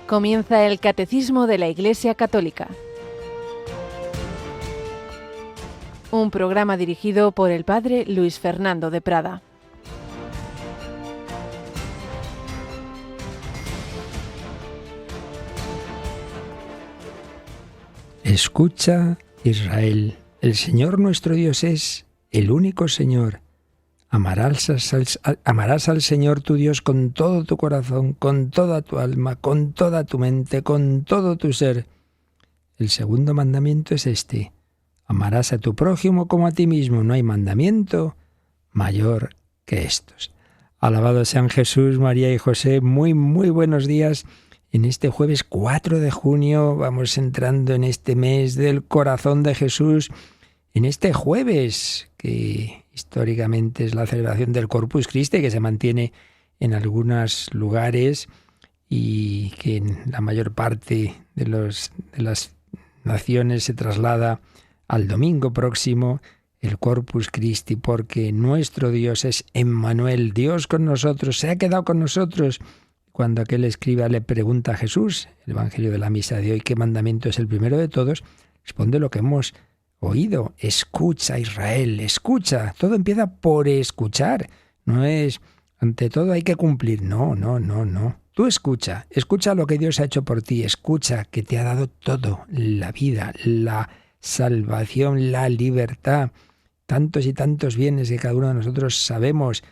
Comienza el Catecismo de la Iglesia Católica. Un programa dirigido por el Padre Luis Fernando de Prada. Escucha, Israel, el Señor nuestro Dios es el único Señor. Amarás al Señor tu Dios con todo tu corazón, con toda tu alma, con toda tu mente, con todo tu ser. El segundo mandamiento es este: amarás a tu prójimo como a ti mismo. No hay mandamiento mayor que estos. Alabado sean Jesús, María y José. Muy buenos días. En este jueves 4 de junio vamos entrando en este mes del corazón de Jesús. En este jueves, que históricamente es la celebración del Corpus Christi, que se mantiene en algunos lugares y que en la mayor parte de las naciones se traslada al domingo próximo, el Corpus Christi, porque nuestro Dios es Emmanuel, Dios con nosotros, se ha quedado con nosotros. Cuando aquel escriba le pregunta a Jesús, el Evangelio de la Misa de hoy, ¿qué mandamiento es el primero de todos?, responde lo que hemos oído: escucha, Israel, escucha. Todo empieza por escuchar. No es, ante todo hay que cumplir. No. Tú escucha lo que Dios ha hecho por ti. Escucha que te ha dado todo: la vida, la salvación, la libertad, tantos y tantos bienes que cada uno de nosotros sabemos.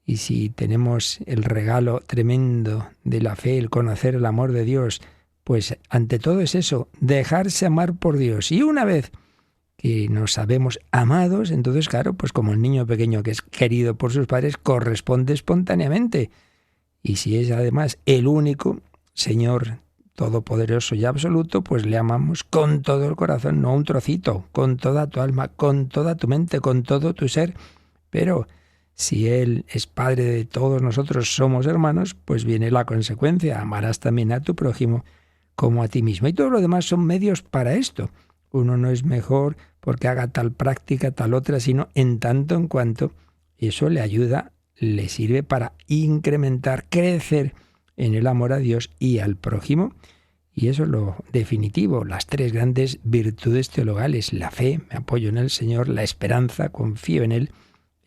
Y si tenemos el regalo tremendo de la fe, el conocer el amor de Dios, pues ante todo es eso, dejarse amar por Dios. Y una vez que nos sabemos amados, entonces claro, pues como el niño pequeño que es querido por sus padres, corresponde espontáneamente. Y si es además el único Señor todopoderoso y absoluto, pues le amamos con todo el corazón, no un trocito, con toda tu alma, con toda tu mente, con todo tu ser. Pero si Él es Padre de todos nosotros, somos hermanos, pues viene la consecuencia: amarás también a tu prójimo como a ti mismo. Y todo lo demás son medios para esto. Uno no es mejor porque haga tal práctica, tal otra, sino en tanto en cuanto eso le ayuda, le sirve para incrementar, crecer en el amor a Dios y al prójimo. Y eso es lo definitivo, las tres grandes virtudes teologales: la fe, me apoyo en el Señor; la esperanza, confío en Él,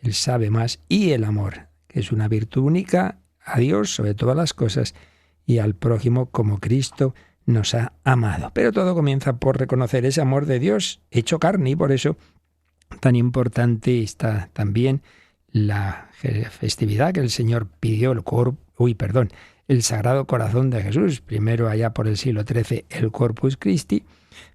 Él sabe más; y el amor, que es una virtud única a Dios sobre todas las cosas y al prójimo como Cristo nos ha amado. Pero todo comienza por reconocer ese amor de Dios hecho carne, y por eso tan importante está también la festividad que el Señor pidió, el Sagrado Corazón de Jesús, primero allá por el siglo XIII, el Corpus Christi,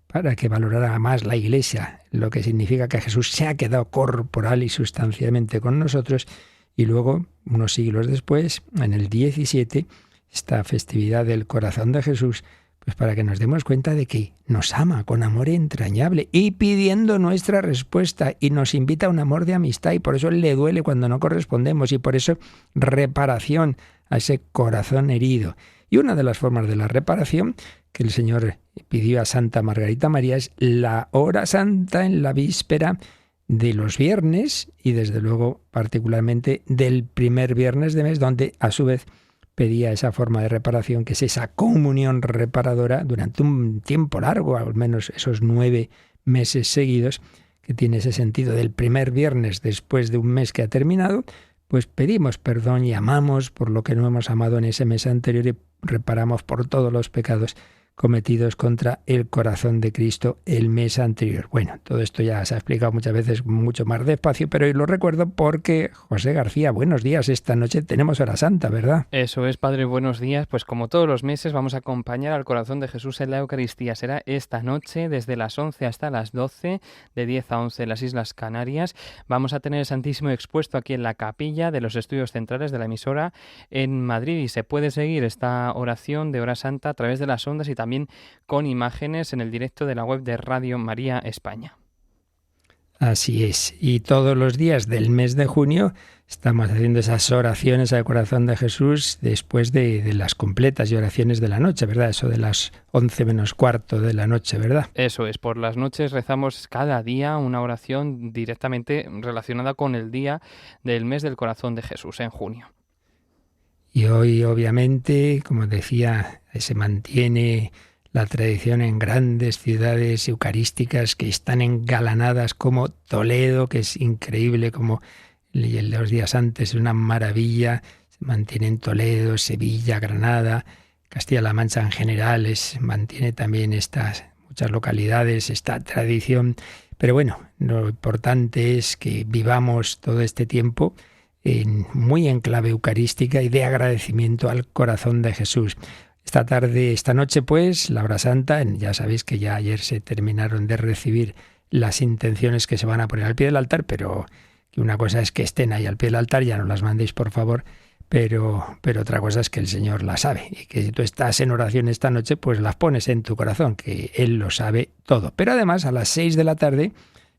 para que valorara más la Iglesia lo que significa que Jesús se ha quedado corporal y sustancialmente con nosotros, y luego, unos siglos después, en el XVII, esta festividad del Corazón de Jesús, pues para que nos demos cuenta de que nos ama con amor entrañable y pidiendo nuestra respuesta, y nos invita a un amor de amistad, y por eso le duele cuando no correspondemos, y por eso reparación a ese corazón herido. Y una de las formas de la reparación que el Señor pidió a Santa Margarita María es la hora santa en la víspera de los viernes, y desde luego particularmente del primer viernes de mes, donde a su vez pedía esa forma de reparación, que es esa comunión reparadora durante un tiempo largo, al menos esos 9 meses seguidos, que tiene ese sentido del primer viernes después de un mes que ha terminado. Pues pedimos perdón y amamos por lo que no hemos amado en ese mes anterior, y reparamos por todos los pecados cometidos contra el corazón de Cristo el mes anterior. Bueno, todo esto ya se ha explicado muchas veces mucho más despacio, pero hoy lo recuerdo porque, José García, buenos días. Esta noche tenemos hora santa, ¿verdad? Eso es, Padre, buenos días. Pues como todos los meses vamos a acompañar al corazón de Jesús en la Eucaristía. Será esta noche desde las 11 hasta las 12, de 10 a 11 en las Islas Canarias. Vamos a tener el Santísimo expuesto aquí en la capilla de los estudios centrales de la emisora en Madrid, y se puede seguir esta oración de hora santa a través de las ondas y también con imágenes en el directo de la web de Radio María España. Así es, y todos los días del mes de junio estamos haciendo esas oraciones al corazón de Jesús después de las completas y oraciones de la noche, ¿verdad? Eso de las 11 menos cuarto de la noche, ¿verdad? Eso es, por las noches rezamos cada día una oración directamente relacionada con el día del mes del corazón de Jesús en junio. Y hoy, obviamente, como decía se mantiene la tradición en grandes ciudades eucarísticas que están engalanadas como Toledo, que es increíble, como el de los días antes es una maravilla, se mantiene en Toledo, Sevilla, Granada, Castilla-La Mancha en general, mantiene también muchas localidades, esta tradición. Pero bueno, lo importante es que vivamos todo este tiempo muy en clave eucarística y de agradecimiento al corazón de Jesús. Esta noche, pues, la hora santa, ya sabéis que ya ayer se terminaron de recibir las intenciones que se van a poner al pie del altar, pero que una cosa es que estén ahí al pie del altar, ya no las mandéis, por favor, pero otra cosa es que el Señor las sabe, y que si tú estás en oración esta noche, pues las pones en tu corazón, que Él lo sabe todo. Pero además, a las 6 de la tarde,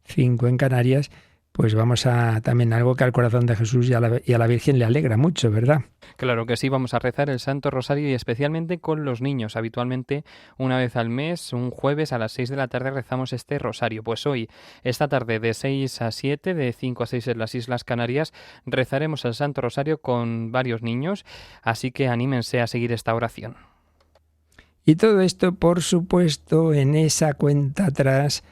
5 en Canarias, pues vamos a también algo que al corazón de Jesús y a la Virgen le alegra mucho, ¿verdad? Claro que sí, vamos a rezar el Santo Rosario y especialmente con los niños. Habitualmente una vez al mes, un jueves a las 6 de la tarde rezamos este rosario. Pues hoy, esta tarde de 6 a 7, de 5 a 6 en las Islas Canarias, rezaremos el Santo Rosario con varios niños, así que anímense a seguir esta oración. Y todo esto, por supuesto, en esa cuenta atrás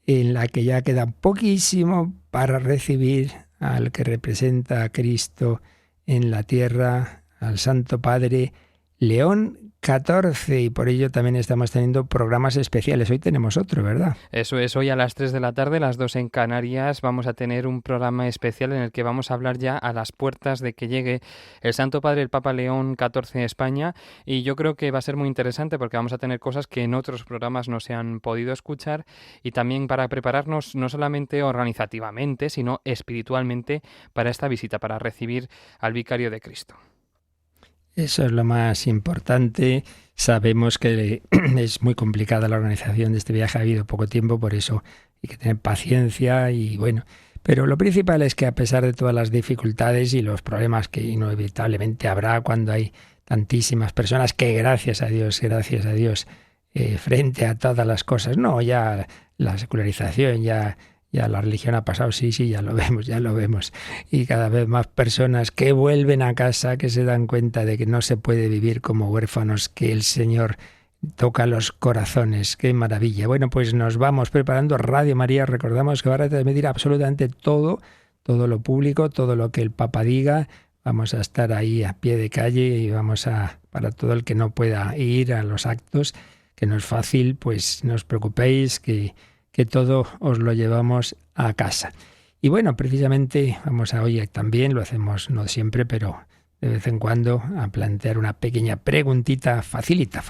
en la que ya queda poquísimo para recibir al que representa a Cristo en la tierra, al Santo Padre León XIV, y por ello también estamos teniendo programas especiales. Hoy tenemos otro, ¿verdad? Eso es, hoy a las 3 de la tarde, las 2 en Canarias, vamos a tener un programa especial en el que vamos a hablar ya a las puertas de que llegue el Santo Padre, el Papa León XIV a España, y yo creo que va a ser muy interesante porque vamos a tener cosas que en otros programas no se han podido escuchar, y también para prepararnos no solamente organizativamente, sino espiritualmente para esta visita, para recibir al Vicario de Cristo. Eso es lo más importante. Sabemos que es muy complicada la organización de este viaje, ha habido poco tiempo, por eso hay que tener paciencia y bueno. Pero lo principal es que a pesar de todas las dificultades y los problemas que inevitablemente habrá cuando hay tantísimas personas, que gracias a Dios, frente a todas las cosas, no, ya la secularización, ya la religión ha pasado, sí, ya lo vemos. Y cada vez más personas que vuelven a casa, que se dan cuenta de que no se puede vivir como huérfanos, que el Señor toca los corazones. ¡Qué maravilla! Bueno, pues nos vamos preparando. Radio María, recordamos que va a transmitir absolutamente todo lo público, todo lo que el Papa diga. Vamos a estar ahí a pie de calle y para todo el que no pueda ir a los actos, que no es fácil, pues no os preocupéis, que todo os lo llevamos a casa. Y bueno, precisamente vamos a hoy también, lo hacemos no siempre, pero de vez en cuando, a plantear una pequeña preguntita facilita,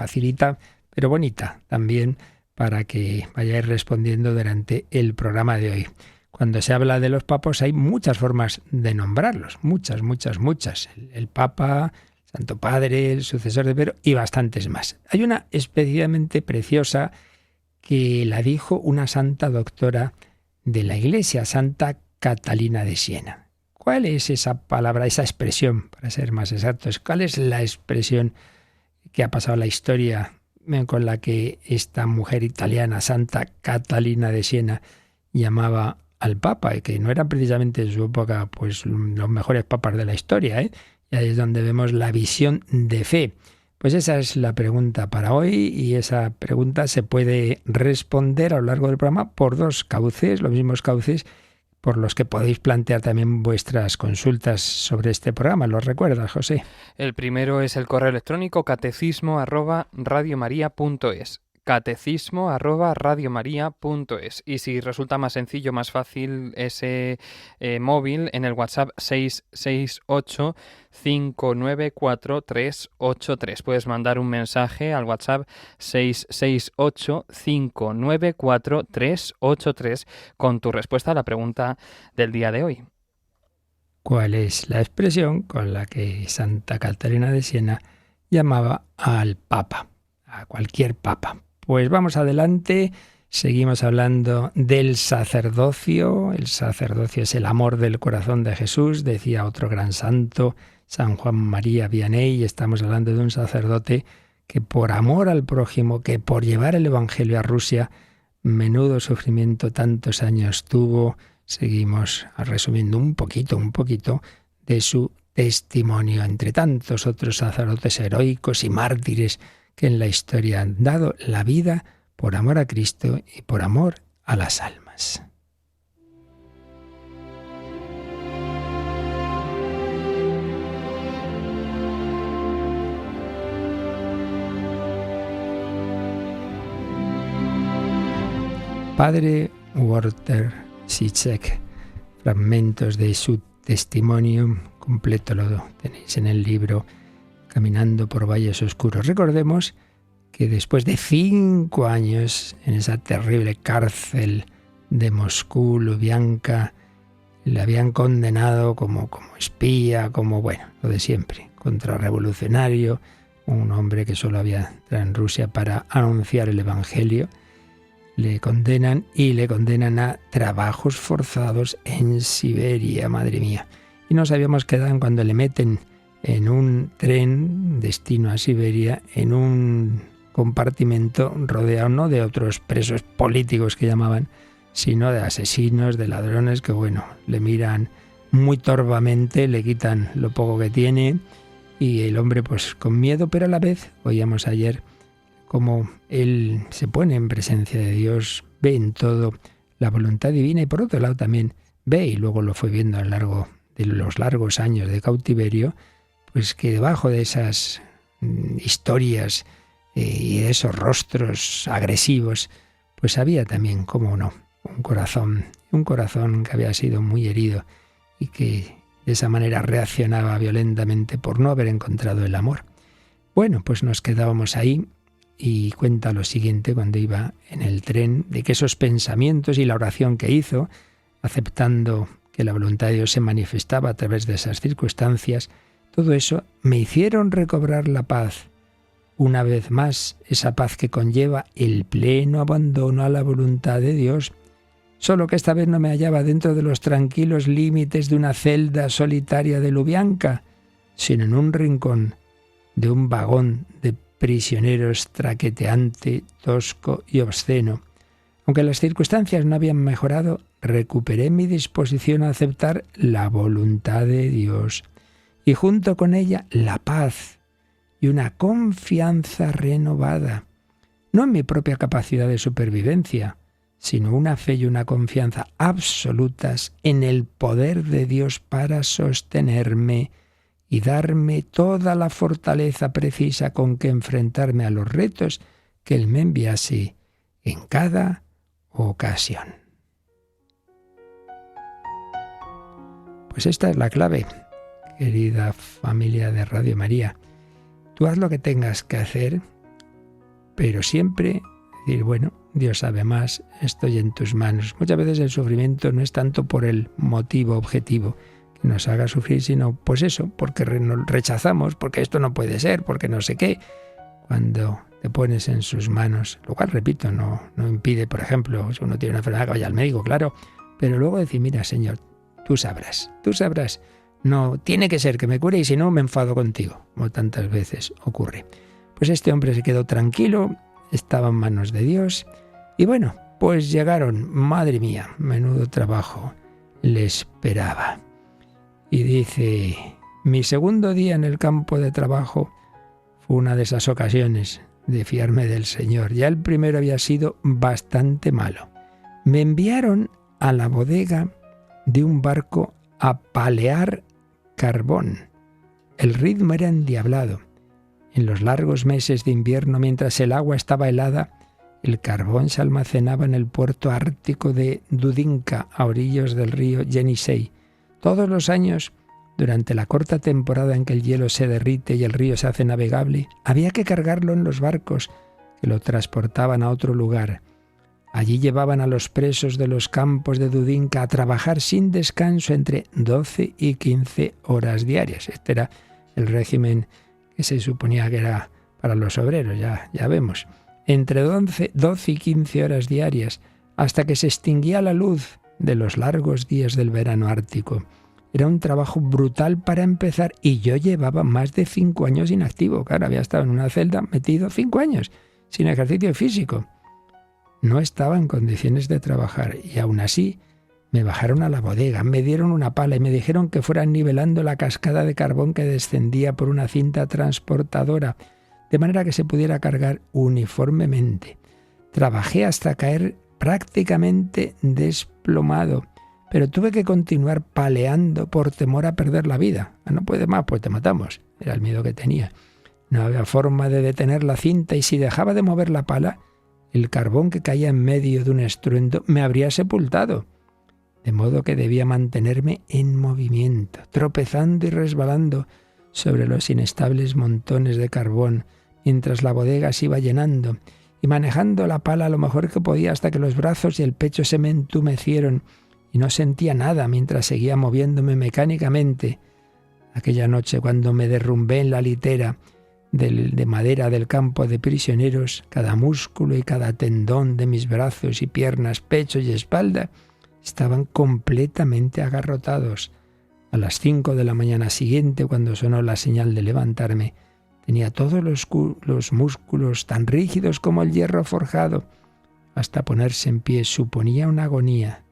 pero bonita también, para que vayáis respondiendo durante el programa de hoy. Cuando se habla de los papas hay muchas formas de nombrarlos, muchas. El Papa, Santo Padre, el sucesor de Pedro y bastantes más. Hay una especialmente preciosa que la dijo una santa doctora de la Iglesia, Santa Catalina de Siena. ¿Cuál es esa palabra, esa expresión, para ser más exactos? ¿Cuál es la expresión que ha pasado a la historia con la que esta mujer italiana, Santa Catalina de Siena, llamaba al Papa, y que no eran precisamente en su época pues los mejores papas de la historia, ¿eh? Y ahí es donde vemos la visión de fe. Pues esa es la pregunta para hoy, y esa pregunta se puede responder a lo largo del programa por dos cauces, los mismos cauces por los que podéis plantear también vuestras consultas sobre este programa. ¿Los recuerdas, José? El primero es el correo electrónico catecismo@radiomaria.es. catecismo@radiomaria.es. Y si resulta más sencillo, más fácil ese móvil, en el WhatsApp 668-594-383. Puedes mandar un mensaje al WhatsApp 668-594-383 con tu respuesta a la pregunta del día de hoy. ¿Cuál es la expresión con la que Santa Catalina de Siena llamaba al Papa, a cualquier Papa? Pues vamos adelante, seguimos hablando del sacerdocio. El sacerdocio es el amor del corazón de Jesús, decía otro gran santo, San Juan María Vianney, y estamos hablando de un sacerdote que por amor al prójimo, que por llevar el Evangelio a Rusia, menudo sufrimiento tantos años tuvo. Seguimos resumiendo un poquito de su testimonio, entre tantos otros sacerdotes heroicos y mártires que en la historia han dado la vida por amor a Cristo y por amor a las almas. Padre Walter Sisek, fragmentos de su testimonio completo lo tenéis en el libro Caminando por Valles Oscuros. Recordemos que después de 5 años en esa terrible cárcel de Moscú, Lubianka, le habían condenado como espía, bueno, lo de siempre, contrarrevolucionario, un hombre que solo había entrado en Rusia para anunciar el Evangelio. Le condenan a trabajos forzados en Siberia, madre mía. Y nos habíamos quedado en cuando le meten en un tren destino a Siberia, en un compartimento rodeado no de otros presos políticos que llamaban, sino de asesinos, de ladrones que, le miran muy torvamente, le quitan lo poco que tiene y el hombre pues con miedo, pero a la vez, oíamos ayer, como él se pone en presencia de Dios, ve en todo la voluntad divina y por otro lado también ve, y luego lo fue viendo a lo largo de los largos años de cautiverio, pues que debajo de esas historias y de esos rostros agresivos, pues había también, cómo no, un corazón que había sido muy herido y que de esa manera reaccionaba violentamente por no haber encontrado el amor. Bueno, pues nos quedábamos ahí. Y cuenta lo siguiente cuando iba en el tren, de que esos pensamientos y la oración que hizo, aceptando que la voluntad de Dios se manifestaba a través de esas circunstancias, todo eso me hicieron recobrar la paz. Una vez más, esa paz que conlleva el pleno abandono a la voluntad de Dios. Solo que esta vez no me hallaba dentro de los tranquilos límites de una celda solitaria de Lubianka, sino en un rincón de un vagón de prisioneros traqueteante, tosco y obsceno. Aunque las circunstancias no habían mejorado, recuperé mi disposición a aceptar la voluntad de Dios y junto con ella la paz y una confianza renovada, no en mi propia capacidad de supervivencia, sino una fe y una confianza absolutas en el poder de Dios para sostenerme y darme toda la fortaleza precisa con que enfrentarme a los retos que Él me enviase en cada ocasión. Pues esta es la clave, querida familia de Radio María. Tú haz lo que tengas que hacer, pero siempre decir, Dios sabe más, estoy en tus manos. Muchas veces el sufrimiento no es tanto por el motivo objetivo que nos haga sufrir, sino pues eso, porque nos rechazamos, porque esto no puede ser, porque no sé qué. Cuando te pones en sus manos, lo cual, repito, no impide, por ejemplo, si uno tiene una enfermedad, que vaya al médico, claro, pero luego decir, mira, Señor, tú sabrás, no tiene que ser que me cure y si no me enfado contigo, como tantas veces ocurre. Pues este hombre se quedó tranquilo, estaba en manos de Dios y pues llegaron, madre mía, menudo trabajo le esperaba. Y dice, mi segundo día en el campo de trabajo fue una de esas ocasiones de fiarme del Señor. Ya el primero había sido bastante malo. Me enviaron a la bodega de un barco a palear carbón. El ritmo era endiablado. En los largos meses de invierno, mientras el agua estaba helada, el carbón se almacenaba en el puerto ártico de Dudinka, a orillas del río Yenisei. Todos los años, durante la corta temporada en que el hielo se derrite y el río se hace navegable, había que cargarlo en los barcos que lo transportaban a otro lugar. Allí llevaban a los presos de los campos de Dudinka a trabajar sin descanso entre 12 y 15 horas diarias. Este era el régimen que se suponía que era para los obreros, ya vemos. Entre 12 y 15 horas diarias, hasta que se extinguía la luz de los largos días del verano ártico. Era un trabajo brutal para empezar y yo llevaba más de 5 años inactivo. Claro, había estado en una celda metido 5 años, sin ejercicio físico. No estaba en condiciones de trabajar y aún así me bajaron a la bodega, me dieron una pala y me dijeron que fueran nivelando la cascada de carbón que descendía por una cinta transportadora. de manera que se pudiera cargar uniformemente. Trabajé hasta caer prácticamente desplomado, pero tuve que continuar paleando por temor a perder la vida. No puede más, pues te matamos. Era el miedo que tenía. No había forma de detener la cinta y si dejaba de mover la pala, el carbón que caía en medio de un estruendo me habría sepultado. De modo que debía mantenerme en movimiento, tropezando y resbalando sobre los inestables montones de carbón, mientras la bodega se iba llenando, y manejando la pala lo mejor que podía hasta que los brazos y el pecho se me entumecieron y no sentía nada mientras seguía moviéndome mecánicamente. Aquella noche, cuando me derrumbé en la litera de madera del campo de prisioneros, cada músculo y cada tendón de mis brazos y piernas, pecho y espalda estaban completamente agarrotados. A las 5 de la mañana siguiente, cuando sonó la señal de levantarme, tenía todos los músculos tan rígidos como el hierro forjado. Hasta ponerse en pie suponía una agonía.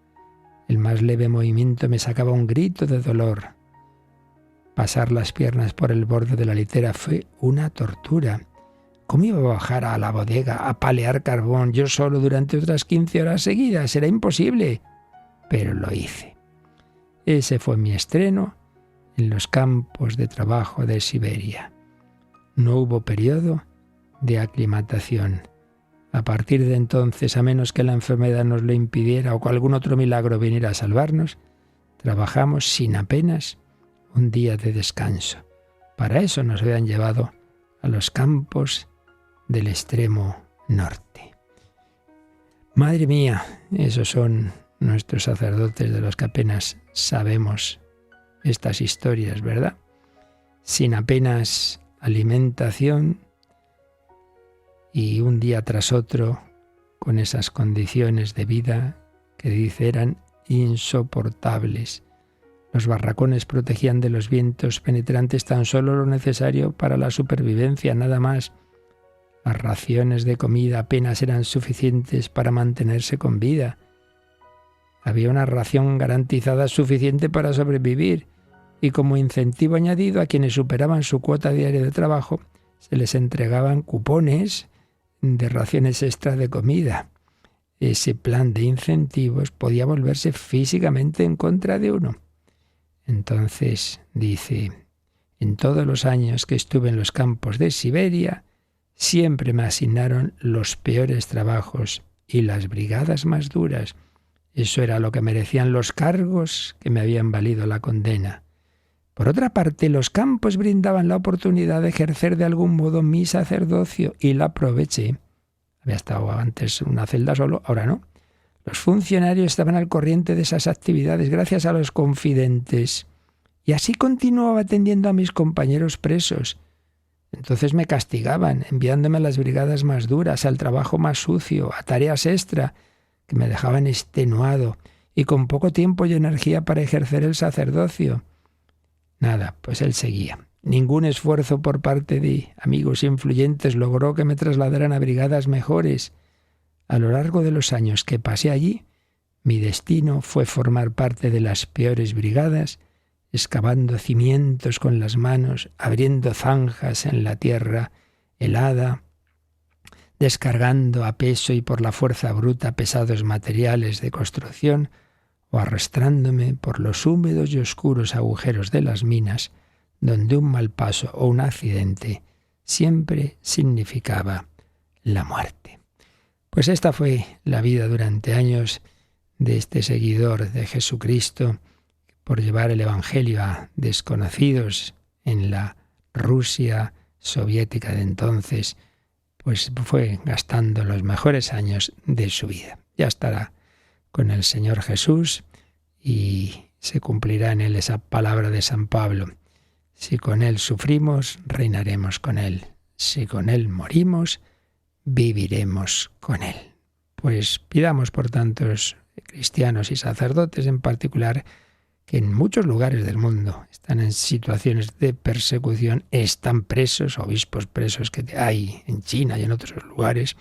El más leve movimiento me sacaba un grito de dolor. Pasar las piernas por el borde de la litera fue una tortura. ¿Cómo iba a bajar a la bodega a palear carbón yo solo durante otras 15 horas seguidas? Era imposible. Pero lo hice. Ese fue mi estreno en los campos de trabajo de Siberia. No hubo periodo de aclimatación. A partir de entonces, a menos que la enfermedad nos lo impidiera o que algún otro milagro viniera a salvarnos, trabajamos sin apenas un día de descanso. Para eso nos habían llevado a los campos del extremo norte. Madre mía, esos son nuestros sacerdotes de los que apenas sabemos estas historias, ¿verdad? Sin apenas alimentación y un día tras otro con esas condiciones de vida que dice eran insoportables. Los barracones protegían de los vientos penetrantes tan solo lo necesario para la supervivencia, nada más. Las raciones de comida apenas eran suficientes para mantenerse con vida. Había una ración garantizada suficiente para sobrevivir y como incentivo añadido a quienes superaban su cuota diaria de trabajo, se les entregaban cupones de raciones extra de comida. Ese plan de incentivos podía volverse físicamente en contra de uno. Entonces dice, en todos los años que estuve en los campos de Siberia, siempre me asignaron los peores trabajos y las brigadas más duras. Eso era lo que merecían los cargos que me habían valido la condena. Por otra parte, los campos brindaban la oportunidad de ejercer de algún modo mi sacerdocio y la aproveché. Había estado antes en una celda solo, ahora no. Los funcionarios estaban al corriente de esas actividades gracias a los confidentes. Y así continuaba atendiendo a mis compañeros presos. Entonces me castigaban, enviándome a las brigadas más duras, al trabajo más sucio, a tareas extra, que me dejaban extenuado y con poco tiempo y energía para ejercer el sacerdocio. Nada, pues él seguía. Ningún esfuerzo por parte de amigos influyentes logró que me trasladaran a brigadas mejores. A lo largo de los años que pasé allí, mi destino fue formar parte de las peores brigadas, excavando cimientos con las manos, abriendo zanjas en la tierra helada, descargando a peso y por la fuerza bruta pesados materiales de construcción, o arrastrándome por los húmedos y oscuros agujeros de las minas, donde un mal paso o un accidente siempre significaba la muerte. Pues esta fue la vida durante años de este seguidor de Jesucristo, por llevar el Evangelio a desconocidos en la Rusia soviética de entonces, pues fue gastando los mejores años de su vida. Ya estará con el Señor Jesús y se cumplirá en él esa palabra de San Pablo. Si con él sufrimos, reinaremos con él. Si con él morimos, viviremos con él. Pues pidamos por tantos cristianos y sacerdotes en particular que en muchos lugares del mundo están en situaciones de persecución, están presos, obispos presos que hay en China y en otros lugares.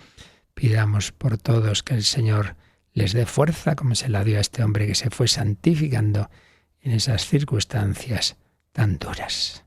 Pidamos por todos que el Señor les dé fuerza como se la dio a este hombre que se fue santificando en esas circunstancias tan duras.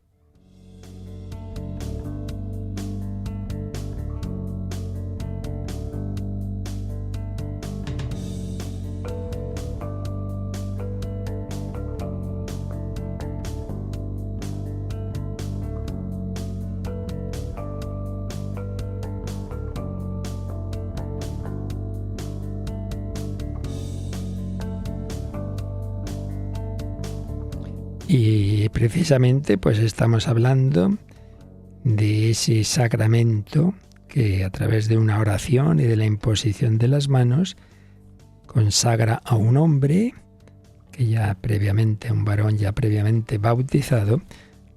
Y precisamente pues estamos hablando de ese sacramento que a través de una oración y de la imposición de las manos consagra a un hombre que ya previamente, un varón ya previamente bautizado,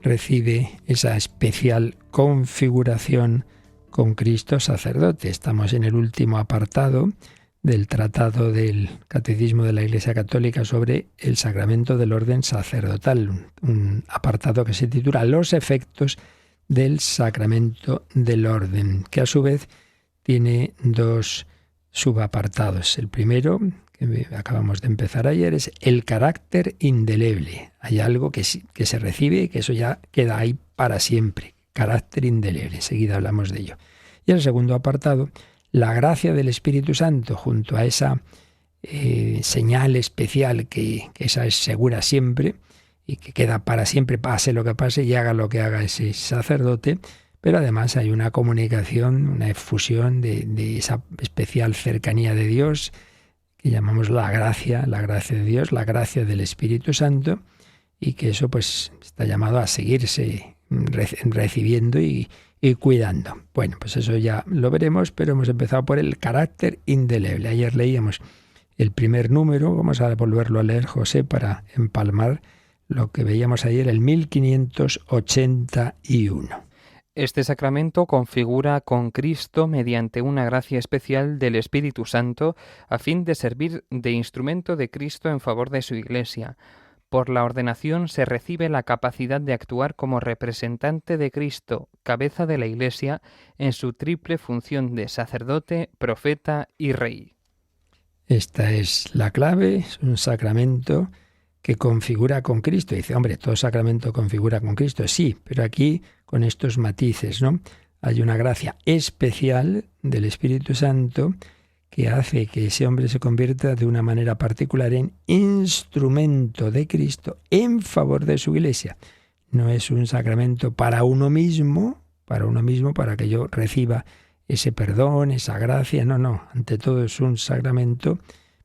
recibe esa especial configuración con Cristo sacerdote. Estamos en el último apartado del Tratado del Catecismo de la Iglesia Católica sobre el sacramento del orden sacerdotal, un apartado que se titula Los efectos del sacramento del orden, que a su vez tiene dos subapartados. El primero, que acabamos de empezar ayer, es el carácter indeleble. Hay algo que se recibe y que eso ya queda ahí para siempre. Carácter indeleble. Enseguida hablamos de ello. Y el segundo apartado, la gracia del Espíritu Santo, junto a esa señal especial que esa es segura siempre y que queda para siempre, pase lo que pase y haga lo que haga ese sacerdote, pero además hay una comunicación, una efusión de esa especial cercanía de Dios que llamamos la gracia de Dios, la gracia del Espíritu Santo, y que eso pues está llamado a seguirse recibiendo y cuidando. Bueno, pues eso ya lo veremos, pero hemos empezado por el carácter indeleble. Ayer leíamos el primer número, vamos a volverlo a leer, José, para empalmar lo que veíamos ayer, el 1581. Este sacramento configura con Cristo mediante una gracia especial del Espíritu Santo a fin de servir de instrumento de Cristo en favor de su Iglesia. Por la ordenación se recibe la capacidad de actuar como representante de Cristo, cabeza de la Iglesia, en su triple función de sacerdote, profeta y rey. Esta es la clave, es un sacramento que configura con Cristo. Dice, hombre, todo sacramento configura con Cristo. Sí, pero aquí con estos matices, ¿no? Hay una gracia especial del Espíritu Santo que hace que ese hombre se convierta de una manera particular en instrumento de Cristo en favor de su Iglesia. No es un sacramento para uno mismo, para que yo reciba ese perdón, esa gracia. No. Ante todo es un sacramento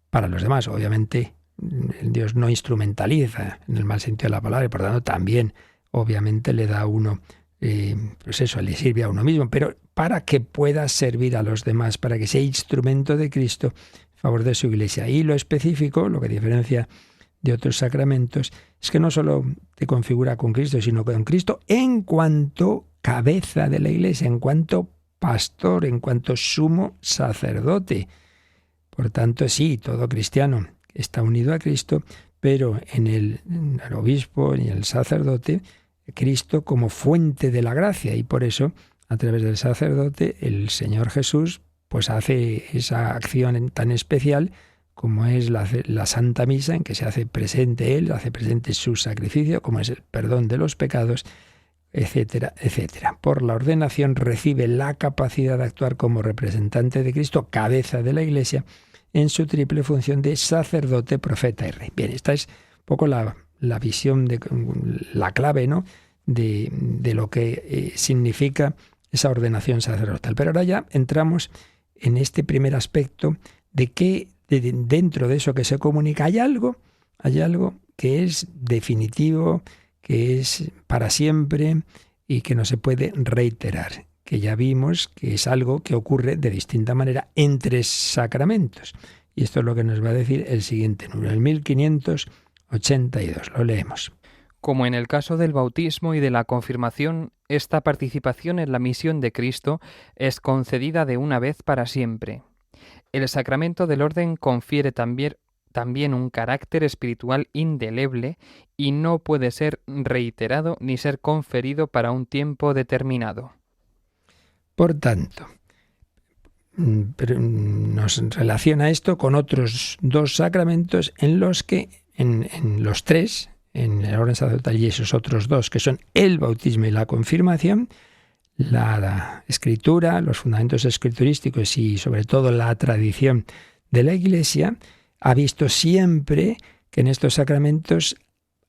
para los demás. Obviamente, Dios no instrumentaliza en el mal sentido de la palabra y por tanto también obviamente le da a uno, pues eso, le sirve a uno mismo, pero para que pueda servir a los demás, para que sea instrumento de Cristo en favor de su Iglesia. Y lo específico, lo que diferencia de otros sacramentos, es que no solo te configura con Cristo, sino con Cristo en cuanto cabeza de la Iglesia, en cuanto pastor, en cuanto sumo sacerdote. Por tanto, sí, todo cristiano está unido a Cristo, pero en el obispo y el sacerdote, Cristo como fuente de la gracia, y por eso, a través del sacerdote, el Señor Jesús pues hace esa acción tan especial como es la Santa Misa, en que se hace presente Él, hace presente su sacrificio, como es el perdón de los pecados, etcétera, etcétera. Por la ordenación recibe la capacidad de actuar como representante de Cristo, cabeza de la Iglesia, en su triple función de sacerdote, profeta y rey. Bien, esta es un poco la visión, la clave, ¿no?, de lo que significa esa ordenación sacerdotal. Pero ahora ya entramos en este primer aspecto de que dentro de eso que se comunica hay algo que es definitivo, que es para siempre y que no se puede reiterar, que ya vimos que es algo que ocurre de distinta manera en tres sacramentos. Y esto es lo que nos va a decir el siguiente número, el 1582. Lo leemos. Como en el caso del bautismo y de la confirmación, esta participación en la misión de Cristo es concedida de una vez para siempre. El sacramento del orden confiere también un carácter espiritual indeleble y no puede ser reiterado ni ser conferido para un tiempo determinado. Por tanto, nos relaciona esto con otros dos sacramentos en los que, en los tres, en el orden sacerdotal y esos otros dos, que son el bautismo y la confirmación, la escritura, los fundamentos escriturísticos y sobre todo la tradición de la Iglesia, ha visto siempre que en estos sacramentos,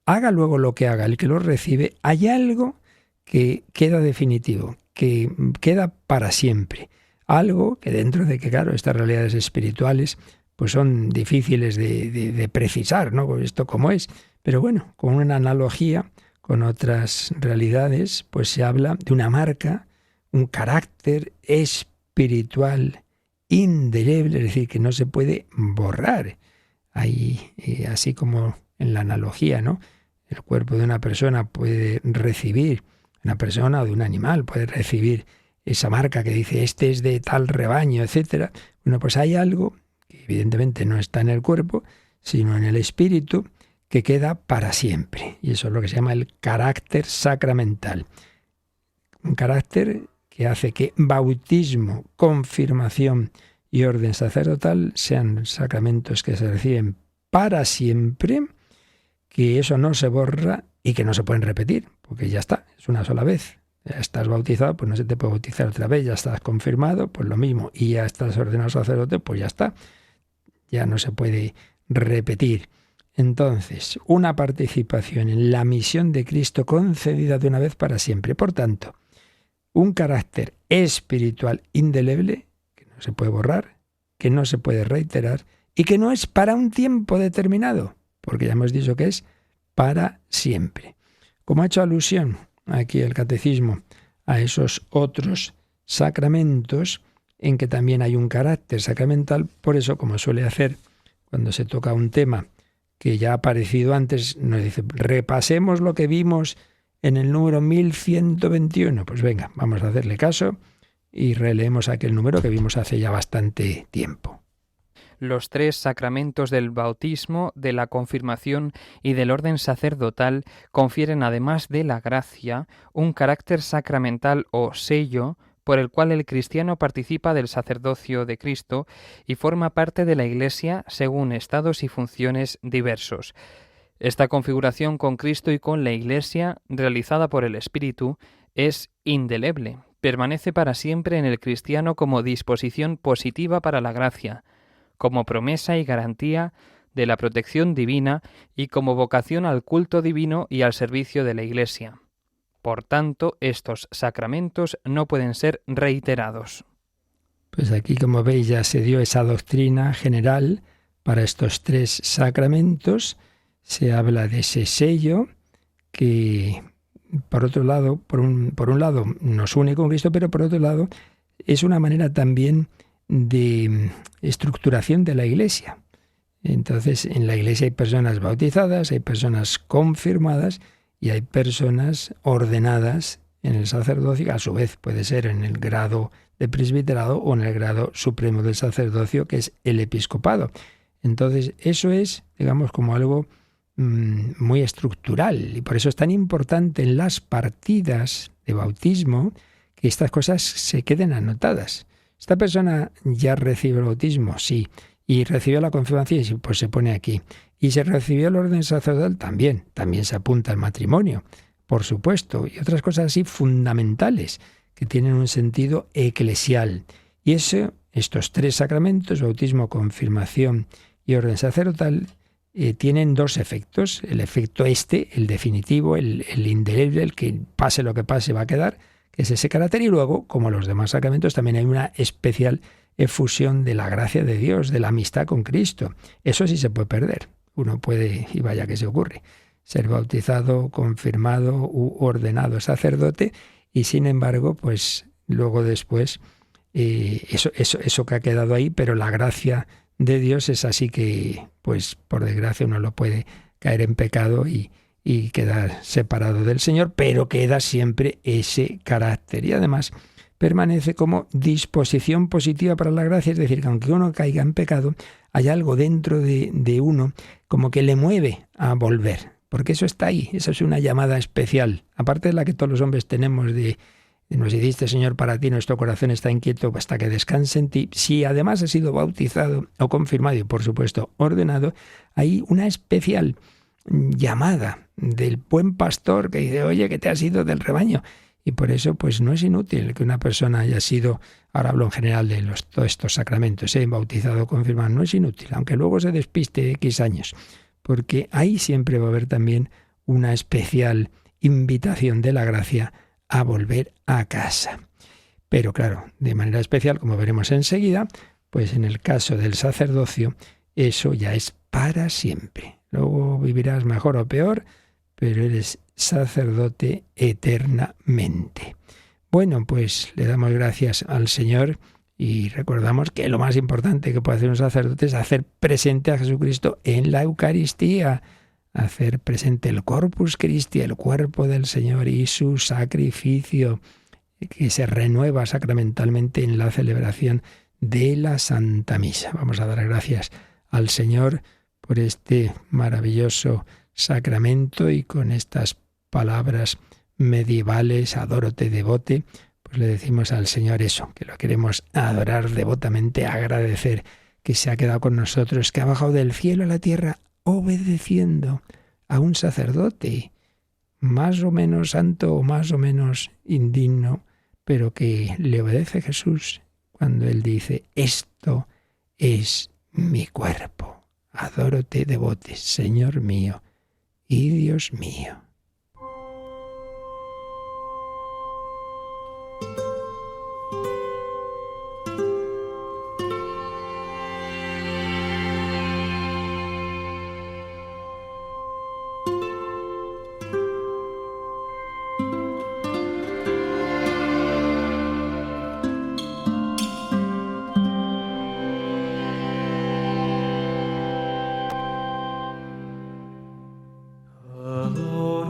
haga luego lo que haga el que los recibe, hay algo que queda definitivo, que queda para siempre. Algo que dentro de que, claro, estas realidades espirituales pues son difíciles de precisar, ¿no? Esto cómo es. Pero bueno, con una analogía, con otras realidades, pues se habla de una marca, un carácter espiritual indeleble, es decir, que no se puede borrar. Ahí, así como en la analogía, ¿no? El cuerpo de una persona puede recibir, una persona o de un animal puede recibir esa marca que dice este es de tal rebaño, etcétera. Bueno, pues hay algo que evidentemente no está en el cuerpo, sino en el espíritu, que queda para siempre. Y eso es lo que se llama el carácter sacramental. Un carácter que hace que bautismo, confirmación y orden sacerdotal sean sacramentos que se reciben para siempre, que eso no se borra y que no se pueden repetir, porque ya está, es una sola vez. Ya estás bautizado, pues no se te puede bautizar otra vez, ya estás confirmado, pues lo mismo, y ya estás ordenado sacerdote, pues ya está, ya no se puede repetir. Entonces, una participación en la misión de Cristo concedida de una vez para siempre. Por tanto, un carácter espiritual indeleble, que no se puede borrar, que no se puede reiterar, y que no es para un tiempo determinado, porque ya hemos dicho que es para siempre. Como ha hecho alusión aquí el catecismo a esos otros sacramentos en que también hay un carácter sacramental, por eso, como suele hacer cuando se toca un tema que ya ha aparecido antes, nos dice, repasemos lo que vimos en el número 1121. Pues venga, vamos a hacerle caso y releemos aquel número que vimos hace ya bastante tiempo. Los tres sacramentos del bautismo, de la confirmación y del orden sacerdotal confieren, además de la gracia, un carácter sacramental o sello por el cual el cristiano participa del sacerdocio de Cristo y forma parte de la Iglesia según estados y funciones diversos. Esta configuración con Cristo y con la Iglesia, realizada por el Espíritu, es indeleble, permanece para siempre en el cristiano como disposición positiva para la gracia, como promesa y garantía de la protección divina y como vocación al culto divino y al servicio de la Iglesia. Por tanto, estos sacramentos no pueden ser reiterados. Pues aquí, como veis, ya se dio esa doctrina general para estos tres sacramentos. Se habla de ese sello que, por otro lado, por un lado nos une con Cristo, pero por otro lado es una manera también de estructuración de la Iglesia. Entonces, en la Iglesia hay personas bautizadas, hay personas confirmadas y hay personas ordenadas en el sacerdocio, a su vez puede ser en el grado de presbiterado o en el grado supremo del sacerdocio, que es el episcopado. Entonces, eso es, digamos, como algo muy estructural, y por eso es tan importante en las partidas de bautismo que estas cosas se queden anotadas. ¿Esta persona ya recibe el bautismo? Sí. ¿Y recibió la confirmación? Sí, pues se pone aquí. ¿Y se recibió el orden sacerdotal? También se apunta al matrimonio, por supuesto, y otras cosas así fundamentales que tienen un sentido eclesial. Y estos tres sacramentos, bautismo, confirmación y orden sacerdotal, tienen dos efectos. El efecto el definitivo, el indeleble, el que pase lo que pase va a quedar, que es ese carácter, y luego, como los demás sacramentos, también hay una especial efusión de la gracia de Dios, de la amistad con Cristo. Eso sí se puede perder. Uno puede, y vaya que se ocurre, ser bautizado, confirmado u ordenado sacerdote, y sin embargo, pues luego después, eso que ha quedado ahí, pero la gracia de Dios es así que, pues por desgracia, uno lo puede caer en pecado y quedar separado del Señor, pero queda siempre ese carácter. Y además permanece como disposición positiva para la gracia, es decir, que aunque uno caiga en pecado, hay algo dentro de uno como que le mueve a volver, porque eso está ahí, eso es una llamada especial, aparte de la que todos los hombres tenemos de nos hiciste, Señor, para ti, nuestro corazón está inquieto hasta que descanse en ti. Si además ha sido bautizado o confirmado y, por supuesto, ordenado, hay una especial llamada del buen pastor que dice, oye, que te has ido del rebaño. Y por eso, pues no es inútil que una persona haya sido, ahora hablo en general de todos estos sacramentos, bautizado o confirmado, no es inútil, aunque luego se despiste X años, porque ahí siempre va a haber también una especial invitación de la gracia a volver a casa. Pero claro, de manera especial, como veremos enseguida, pues en el caso del sacerdocio, eso ya es para siempre. Luego vivirás mejor o peor, pero eres sacerdote eternamente. Bueno, pues le damos gracias al Señor y recordamos que lo más importante que puede hacer un sacerdote es hacer presente a Jesucristo en la Eucaristía, hacer presente el Corpus Christi, el cuerpo del Señor y su sacrificio, que se renueva sacramentalmente en la celebración de la Santa Misa. Vamos a dar gracias al Señor por este maravilloso sacramento y con estas palabras medievales, adórote, devote, pues le decimos al Señor eso, que lo queremos adorar devotamente, agradecer que se ha quedado con nosotros, que ha bajado del cielo a la tierra obedeciendo a un sacerdote, más o menos santo o más o menos indigno, pero que le obedece Jesús cuando Él dice, esto es mi cuerpo. Adórote, devote, Señor mío y Dios mío. Adoro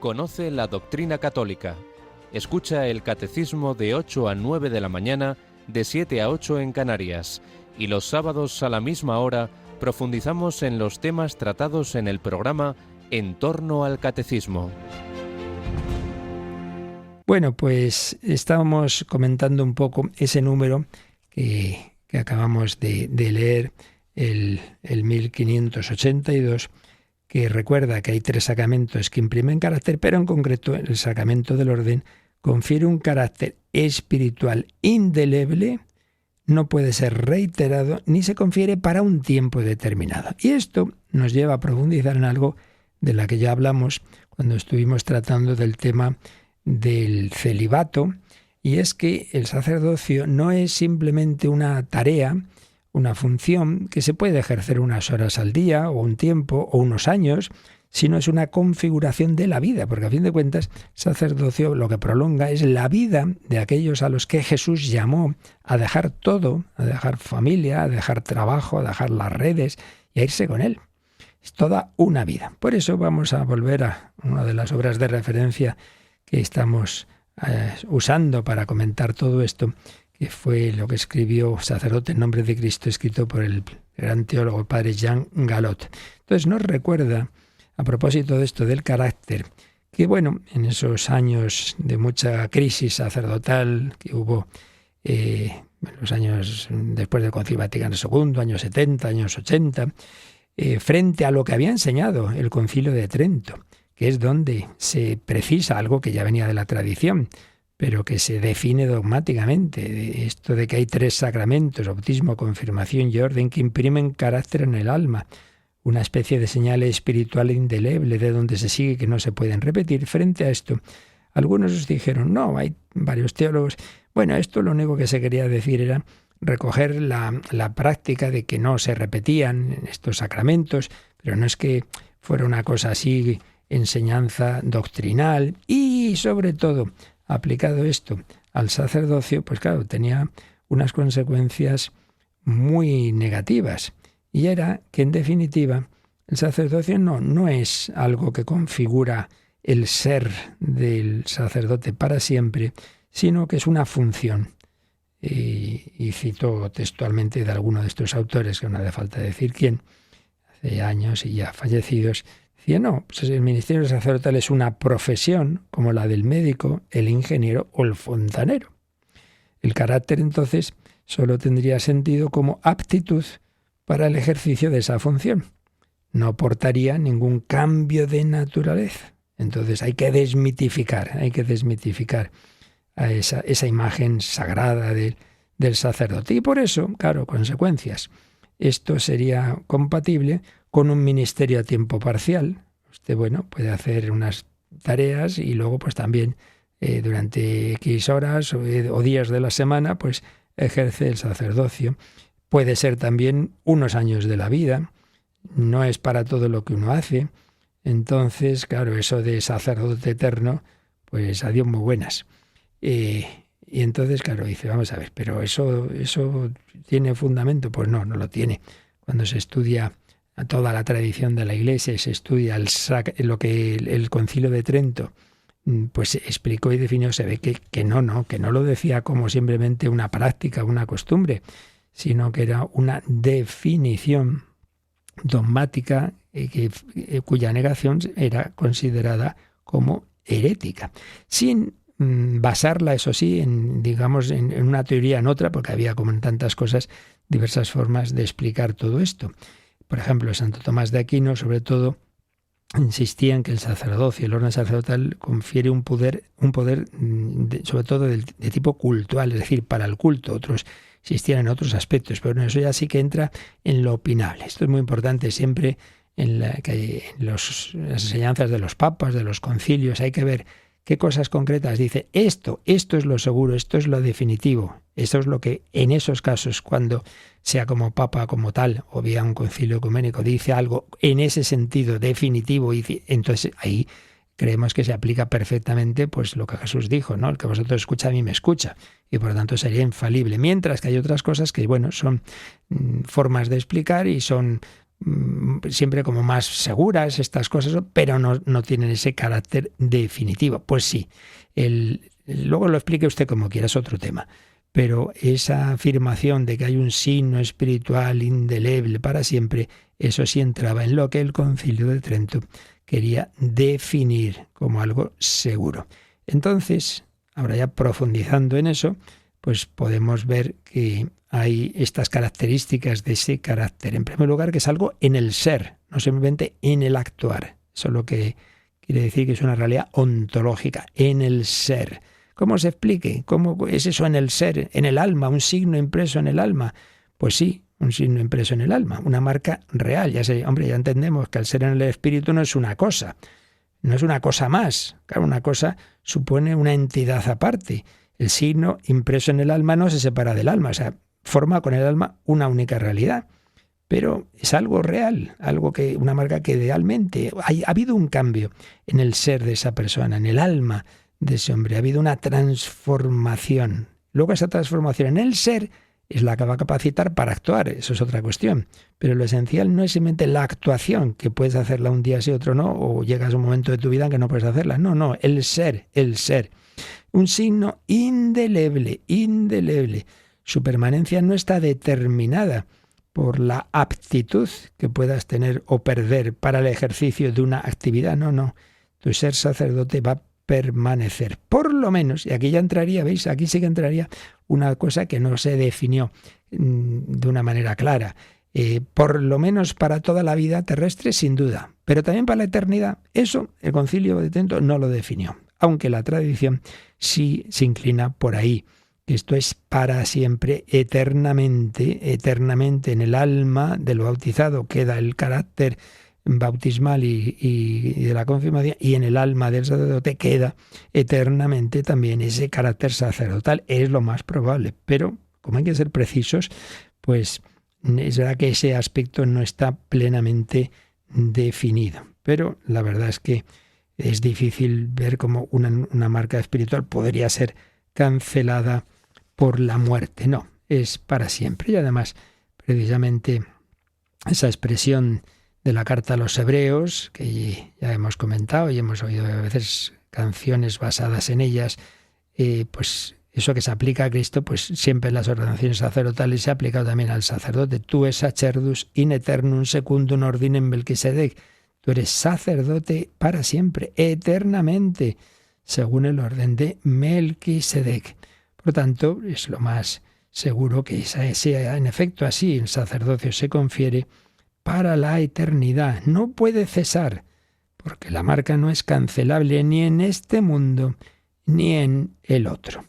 Conoce la doctrina católica. Escucha el catecismo de 8 a 9 de la mañana, de 7 a 8 en Canarias. Y los sábados a la misma hora profundizamos en los temas tratados en el programa En torno al Catecismo. Bueno, pues estábamos comentando un poco ese número que acabamos de leer, el 1582, que recuerda que hay 3 sacramentos que imprimen carácter, pero en concreto el sacramento del orden confiere un carácter espiritual indeleble, no puede ser reiterado ni se confiere para un tiempo determinado. Y esto nos lleva a profundizar en algo de la que ya hablamos cuando estuvimos tratando del tema del celibato, y es que el sacerdocio no es simplemente una tarea, una función que se puede ejercer unas horas al día o un tiempo o unos años, sino es una configuración de la vida, porque a fin de cuentas el sacerdocio lo que prolonga es la vida de aquellos a los que Jesús llamó a dejar todo, a dejar familia, a dejar trabajo, a dejar las redes y a irse con Él. Es toda una vida. Por eso vamos a volver a una de las obras de referencia que estamos usando para comentar todo esto, que fue lo que escribió Sacerdote en nombre de Cristo, escrito por el gran teólogo padre Jean Galot. Entonces nos recuerda, a propósito de esto del carácter, que bueno, en esos años de mucha crisis sacerdotal que hubo en los años después del Concilio Vaticano II, años 70, años 80, frente a lo que había enseñado el Concilio de Trento, que es donde se precisa algo que ya venía de la tradición, pero que se define dogmáticamente, esto de que hay 3 sacramentos, bautismo, confirmación y orden, que imprimen carácter en el alma, una especie de señal espiritual indeleble de donde se sigue que no se pueden repetir. Frente a esto, algunos dijeron, no, hay varios teólogos, bueno, esto lo único que se quería decir era recoger la práctica de que no se repetían estos sacramentos, pero no es que fuera una cosa así, enseñanza doctrinal, y sobre todo, aplicado esto al sacerdocio, pues claro, tenía unas consecuencias muy negativas, y era que en definitiva el sacerdocio no es algo que configura el ser del sacerdote para siempre, sino que es una función. Y cito textualmente de alguno de estos autores, que no hace falta decir quién, hace años y ya fallecidos, decía, no, pues el ministerio sacerdotal es una profesión como la del médico, el ingeniero o el fontanero. El carácter entonces solo tendría sentido como aptitud para el ejercicio de esa función. No aportaría ningún cambio de naturaleza. Entonces hay que desmitificar a esa imagen sagrada del sacerdote. Y por eso, claro, consecuencias. Esto sería compatible con un ministerio a tiempo parcial. Usted, bueno, puede hacer unas tareas y luego pues también durante X horas o días de la semana pues ejerce el sacerdocio. Puede ser también unos años de la vida. No es para todo lo que uno hace. Entonces, claro, eso de sacerdote eterno, pues adiós muy buenas. Y entonces, claro, dice, vamos a ver, pero ¿eso tiene fundamento? Pues no lo tiene. Cuando se estudia toda la tradición de la Iglesia y se estudia lo que el Concilio de Trento pues explicó y definió, se ve que no lo decía como simplemente una práctica, una costumbre, sino que era una definición dogmática cuya negación era considerada como herética, sin basarla, eso sí, en una teoría en otra, porque había, como en tantas cosas, diversas formas de explicar todo esto. Por ejemplo, Santo Tomás de Aquino, sobre todo, insistía en que el sacerdocio, el orden sacerdotal, confiere un poder sobre todo de tipo cultural, es decir, para el culto. Otros insistían en otros aspectos, pero eso ya sí que entra en lo opinable. Esto es muy importante siempre en las enseñanzas de los papas, de los concilios. Hay que ver qué cosas concretas dice. Esto es lo seguro, esto es lo definitivo. Esto es lo que en esos casos, cuando sea como papa, como tal, o vía un concilio ecuménico, dice algo en ese sentido definitivo, y entonces ahí creemos que se aplica perfectamente pues lo que Jesús dijo, ¿no? El que vosotros escucha a mí me escucha, y por lo tanto sería infalible. Mientras que hay otras cosas que, bueno, son formas de explicar y son siempre como más seguras estas cosas, pero no tienen ese carácter definitivo. Pues sí, luego lo explique usted como quiera, es otro tema. Pero esa afirmación de que hay un signo espiritual indeleble para siempre, eso sí entraba en lo que el Concilio de Trento quería definir como algo seguro. Entonces, ahora ya profundizando en eso, pues podemos ver que hay estas características de ese carácter. En primer lugar, que es algo en el ser, no simplemente en el actuar. Eso es lo que quiere decir que es una realidad ontológica, en el ser. ¿Cómo se explique? ¿Cómo es eso en el ser, en el alma, un signo impreso en el alma? Pues sí, un signo impreso en el alma, una marca real. Ya entendemos que el ser en el espíritu no es una cosa más. Claro, una cosa supone una entidad aparte. El signo impreso en el alma no se separa del alma, o sea, forma con el alma una única realidad. Pero es algo real, una marca que realmente ha habido un cambio en el ser de esa persona, en el alma de ese hombre. Ha habido una transformación. Luego esa transformación en el ser es la que va a capacitar para actuar. Eso es otra cuestión. Pero lo esencial no es simplemente la actuación, que puedes hacerla un día sí, otro no, o llegas a un momento de tu vida en que no puedes hacerla. No, el ser. Un signo indeleble. Su permanencia no está determinada por la aptitud que puedas tener o perder para el ejercicio de una actividad. No. Tu ser sacerdote va a permanecer. Por lo menos, y aquí ya entraría, ¿veis? Aquí sí que entraría una cosa que no se definió de una manera clara. Por lo menos para toda la vida terrestre, sin duda. Pero también para la eternidad. Eso el Concilio de Trento no lo definió. Aunque la tradición sí se inclina por ahí. Esto es para siempre, eternamente en el alma del bautizado queda el carácter bautismal y de la confirmación, y en el alma del sacerdote queda eternamente también ese carácter sacerdotal. Es lo más probable, pero como hay que ser precisos, pues es verdad que ese aspecto no está plenamente definido. Pero la verdad es que es difícil ver cómo una marca espiritual podría ser cancelada por la muerte. No, es para siempre. Y además, precisamente esa expresión de la carta a los hebreos, que ya hemos comentado y hemos oído a veces canciones basadas en ellas, pues eso que se aplica a Cristo, pues siempre en las ordenaciones sacerdotales se ha aplicado también al sacerdote. Tú es sacerdus in aeternum secundum ordinem Melquisedec. Tú eres sacerdote para siempre, eternamente, según el orden de Melquisedec. Por lo tanto, es lo más seguro que sea en efecto así. El sacerdocio se confiere para la eternidad. No puede cesar, porque la marca no es cancelable ni en este mundo ni en el otro.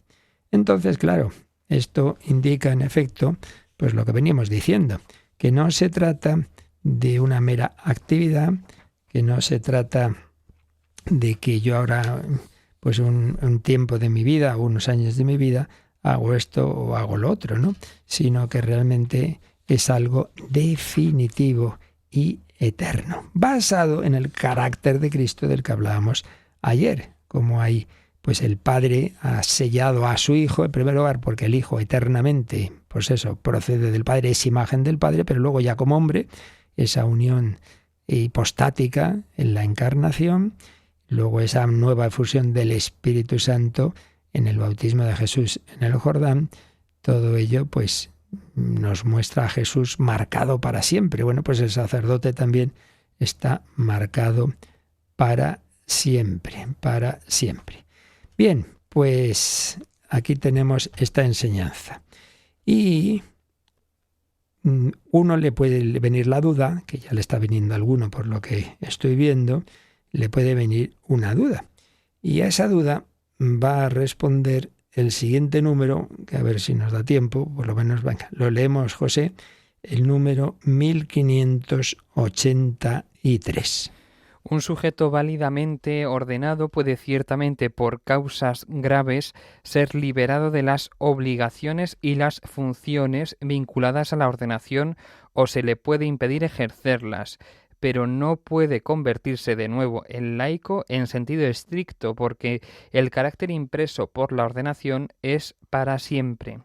Entonces, claro, esto indica en efecto, pues lo que veníamos diciendo, que no se trata de una mera actividad, que no se trata de que yo ahora, pues un tiempo de mi vida, unos años de mi vida, hago esto o hago lo otro, ¿no? Sino que realmente es algo definitivo y eterno, basado en el carácter de Cristo del que hablábamos ayer, como hay, pues el Padre ha sellado a su Hijo, en primer lugar porque el Hijo eternamente, pues eso, procede del Padre, es imagen del Padre, pero luego ya como hombre, esa unión hipostática en la encarnación, luego esa nueva efusión del Espíritu Santo en el bautismo de Jesús en el Jordán, todo ello pues nos muestra a Jesús marcado para siempre. Bueno, pues el sacerdote también está marcado para siempre, para siempre. Bien, pues aquí tenemos esta enseñanza. Y uno le puede venir la duda, que ya le está viniendo a alguno por lo que estoy viendo, le puede venir una duda. Y a esa duda va a responder el siguiente número, que a ver si nos da tiempo, por lo menos, venga, lo leemos, José, el número 1583. Un sujeto válidamente ordenado puede ciertamente por causas graves ser liberado de las obligaciones y las funciones vinculadas a la ordenación o se le puede impedir ejercerlas, pero no puede convertirse de nuevo en laico en sentido estricto porque el carácter impreso por la ordenación es para siempre.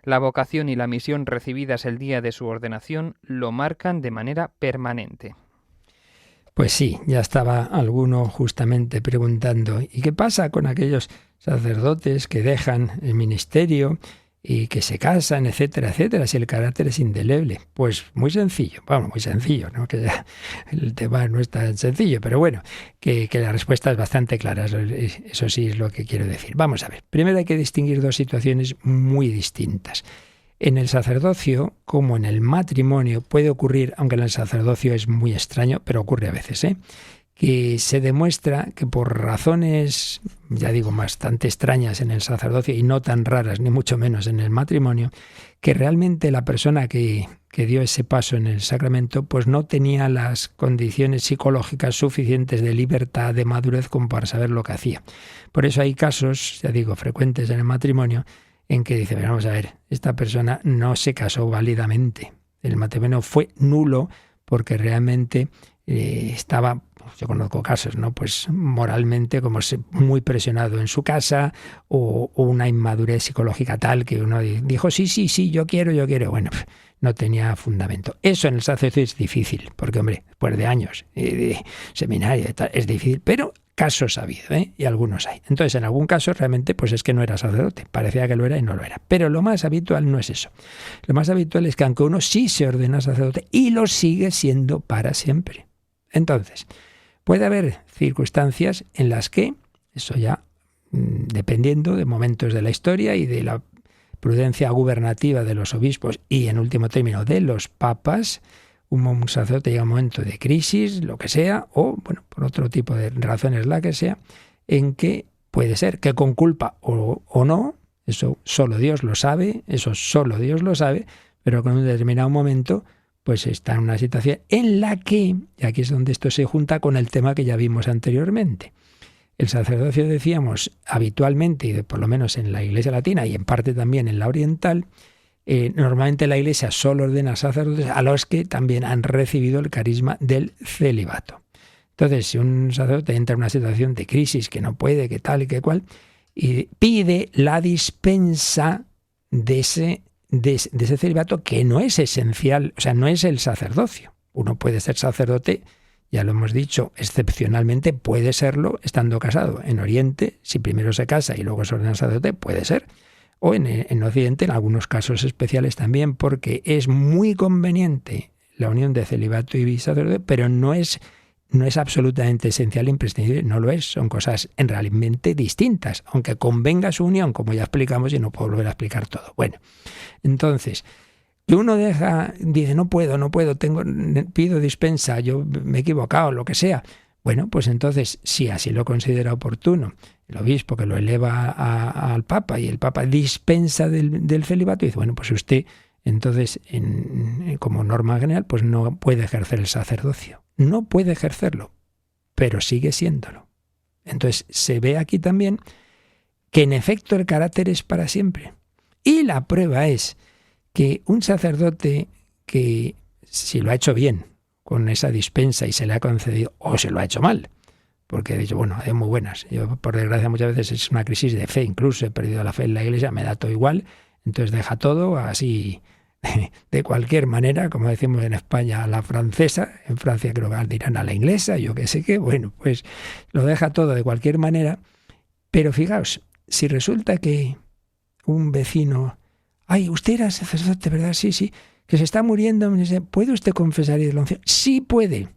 La vocación y la misión recibidas el día de su ordenación lo marcan de manera permanente. Pues sí, ya estaba alguno justamente preguntando, ¿y qué pasa con aquellos sacerdotes que dejan el ministerio y que se casan, etcétera, etcétera, si el carácter es indeleble? Pues muy sencillo, muy sencillo, ¿no? Que ya el tema no es tan sencillo, pero bueno, que la respuesta es bastante clara, eso sí es lo que quiero decir. Vamos a ver, primero hay que distinguir dos situaciones muy distintas. En el sacerdocio, como en el matrimonio, puede ocurrir, aunque en el sacerdocio es muy extraño, pero ocurre a veces, que se demuestra que por razones, ya digo, bastante extrañas en el sacerdocio y no tan raras, ni mucho menos en el matrimonio, que realmente la persona que dio ese paso en el sacramento, pues no tenía las condiciones psicológicas suficientes de libertad, de madurez, como para saber lo que hacía. Por eso hay casos, ya digo, frecuentes en el matrimonio, en que dice, vamos a ver, esta persona no se casó válidamente. El matrimonio fue nulo porque realmente estaba, yo conozco casos, ¿no? Pues moralmente como muy presionado en su casa o una inmadurez psicológica tal que uno dijo, sí, yo quiero. Bueno, no tenía fundamento. Eso en el sacerdocio es difícil, porque hombre, después de años de seminario y tal, es difícil, pero casos ha habido, y algunos hay. Entonces, en algún caso, realmente, pues es que no era sacerdote. Parecía que lo era y no lo era. Pero lo más habitual no es eso. Lo más habitual es que aunque uno sí se ordena sacerdote y lo sigue siendo para siempre. Entonces, puede haber circunstancias en las que, eso ya dependiendo de momentos de la historia y de la prudencia gubernativa de los obispos y, en último término, de los papas, un sacerdote llega a un momento de crisis, lo que sea, o, bueno, por otro tipo de razones, la que sea, en que puede ser que con culpa o no, eso solo Dios lo sabe, pero con un determinado momento, pues está en una situación en la que, y aquí es donde esto se junta con el tema que ya vimos anteriormente, el sacerdocio, decíamos, habitualmente, y por lo menos en la Iglesia latina y en parte también en la oriental, normalmente la Iglesia solo ordena sacerdotes a los que también han recibido el carisma del celibato. Entonces, si un sacerdote entra en una situación de crisis, que no puede, que tal y que cual, y pide la dispensa de ese celibato, que no es esencial, o sea, no es el sacerdocio. Uno puede ser sacerdote, ya lo hemos dicho, excepcionalmente puede serlo estando casado. En Oriente, si primero se casa y luego se ordena sacerdote, puede ser. O en Occidente, en algunos casos especiales también, porque es muy conveniente la unión de celibato y sacerdote, pero no es absolutamente esencial e imprescindible, no lo es. Son cosas realmente distintas, aunque convenga su unión, como ya explicamos, y no puedo volver a explicar todo. Bueno, entonces, que uno dice, no puedo, pido dispensa, yo me he equivocado, lo que sea. Bueno, pues entonces, si así lo considera oportuno el obispo, que lo eleva al Papa, y el Papa dispensa del celibato, y dice, bueno, pues usted, entonces, como norma general, pues no puede ejercer el sacerdocio. No puede ejercerlo, pero sigue siéndolo. Entonces, se ve aquí también que en efecto el carácter es para siempre. Y la prueba es que un sacerdote que, si lo ha hecho bien con esa dispensa y se le ha concedido, o se lo ha hecho mal, porque he dicho, bueno, hay muy buenas. Yo, por desgracia, muchas veces es una crisis de fe, incluso he perdido la fe en la Iglesia, me da todo igual, entonces deja todo así, de cualquier manera, como decimos en España, a la francesa, en Francia creo que dirán a la inglesa, yo qué sé qué, bueno, pues lo deja todo de cualquier manera, pero fijaos, si resulta que un vecino, ay, usted era sacerdote, ¿verdad? Sí, que se está muriendo, ¿puede usted confesar y dar la unción? Sí puede.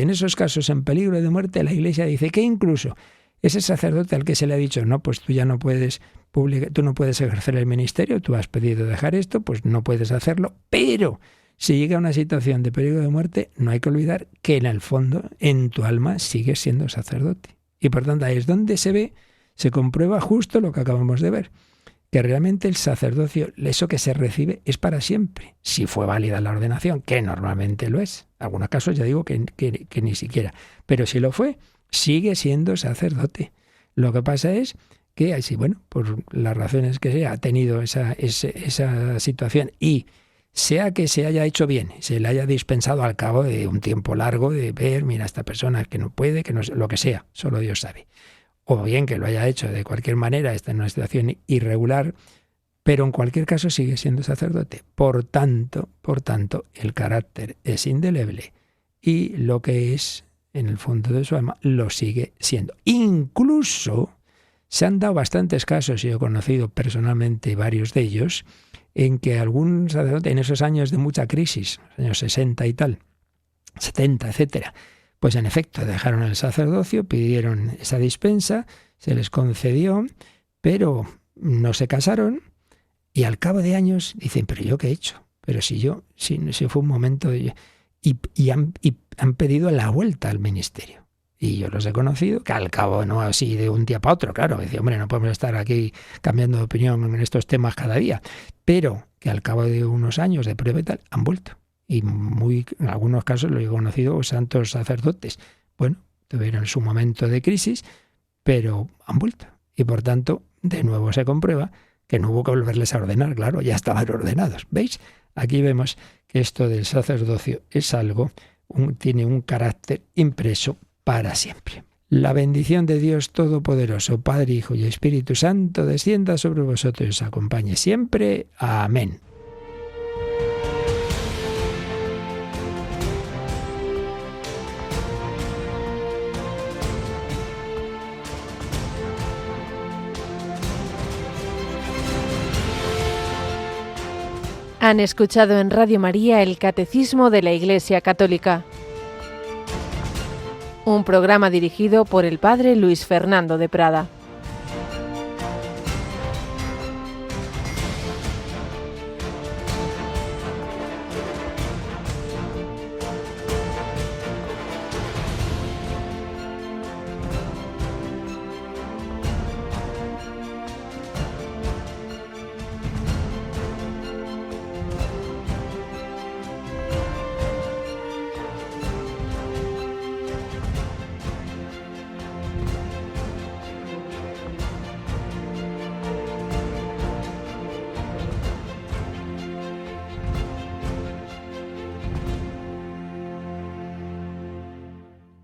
En esos casos en peligro de muerte, la Iglesia dice que incluso ese sacerdote al que se le ha dicho, no, pues tú ya no puedes tú no puedes ejercer el ministerio, tú has pedido dejar esto, pues no puedes hacerlo, pero si llega a una situación de peligro de muerte, no hay que olvidar que en el fondo, en tu alma, sigues siendo sacerdote. Y por tanto, ahí es donde se comprueba justo lo que acabamos de ver, que realmente el sacerdocio, eso que se recibe, es para siempre, si fue válida la ordenación, que normalmente lo es. En algunos casos ya digo que ni siquiera, pero si lo fue, sigue siendo sacerdote. Lo que pasa es que, así, bueno, por las razones que sea, ha tenido esa situación, y sea que se haya hecho bien, se le haya dispensado al cabo de un tiempo largo de ver, mira, esta persona que no puede, que no, lo que sea, solo Dios sabe. O bien que lo haya hecho de cualquier manera, está en una situación irregular, pero en cualquier caso sigue siendo sacerdote. Por tanto, el carácter es indeleble y lo que es, en el fondo de su alma, lo sigue siendo. Incluso se han dado bastantes casos, y yo he conocido personalmente varios de ellos, en que algún sacerdote en esos años de mucha crisis, años 60 y tal, 70, etcétera, pues en efecto dejaron el sacerdocio, pidieron esa dispensa, se les concedió, pero no se casaron y al cabo de años dicen, pero ¿yo qué he hecho? Pero si fue un momento y han pedido la vuelta al ministerio. Y yo los he conocido, que al cabo, no así de un día para otro, claro, decía, hombre, no podemos estar aquí cambiando de opinión en estos temas cada día, pero que al cabo de unos años de prueba y tal, han vuelto. Y en algunos casos lo he conocido santos sacerdotes. Bueno, tuvieron su momento de crisis, pero han vuelto. Y por tanto, de nuevo se comprueba que no hubo que volverles a ordenar, claro, ya estaban ordenados. ¿Veis? Aquí vemos que esto del sacerdocio es algo, tiene un carácter impreso para siempre. La bendición de Dios Todopoderoso, Padre, Hijo y Espíritu Santo, descienda sobre vosotros y os acompañe siempre. Amén. Han escuchado en Radio María el Catecismo de la Iglesia Católica, un programa dirigido por el Padre Luis Fernando de Prada.